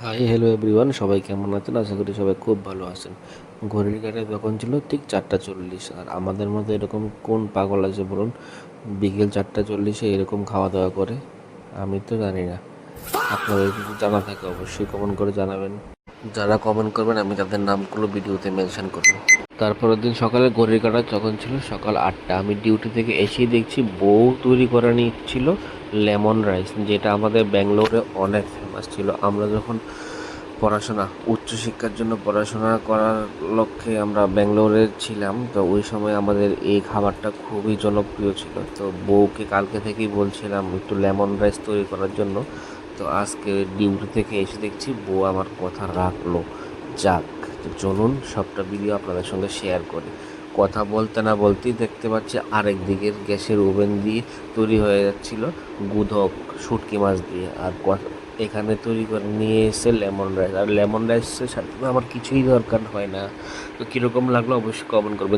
Hi hello everyone, সবাই কেমন আছেন? আশা করি সবাই খুব ভালো আছেন। ঘড়ির কাঁটায় তখন ছিল ঠিক 4:40, আর আমাদের মধ্যে এরকম কোন পাগল আছে বলুন বিকেল 4:40 এরকম খাওয়া দাওয়া করে? আমি তো জানি না। আপনাদের যদি জানা থাকে অবশ্যই কমেন্ট করে জানাবেন। যারা কমেন্ট করবেন আমি তাদের নামগুলো ভিডিওতে মেনশন করব। তারপরের দিন সকালে ঘড়ির কাঁটা যখন ছিল সকাল 8টা, আমি ডিউটি থেকে এসেই দেখছি বউ তৈরি করে নিচ্ছিল লেমন রাইস, যেটা আমাদের ব্যাঙ্গালোরে অনেক ফেমাস ছিল। আমরা যখন উচ্চশিক্ষার জন্য পড়াশোনা করার লক্ষ্যে আমরা ব্যাঙ্গালোরে ছিলাম, তো ওই সময় আমাদের এই খাবারটা খুবই জনপ্রিয় ছিল। তো বউকে কালকে থেকেই বলছিলাম একটু লেমন রাইস তৈরি করার জন্য। তো আজকে ডিউটি থেকে এসে দেখছি বউ আমার কথা রাখলো। যাক, তো চলুন সবটা ভিডিও আপনাদের সঙ্গে শেয়ার করি। কথা বলতে না বলতেই দেখতে পাচ্ছি আরেক দিকের গ্যাসের ওভেন দিয়ে তৈরি হয়ে যাচ্ছিল গুদক শুটকি মাছ দিয়ে, আর এখানে তৈরি করে নিয়ে এসে লেমন রাইস। আর লেমন রাইসের সাথে তো আমার কিছুই দরকার হয় না। তো কীরকম লাগলো অবশ্যই কমেন্ট করবেন।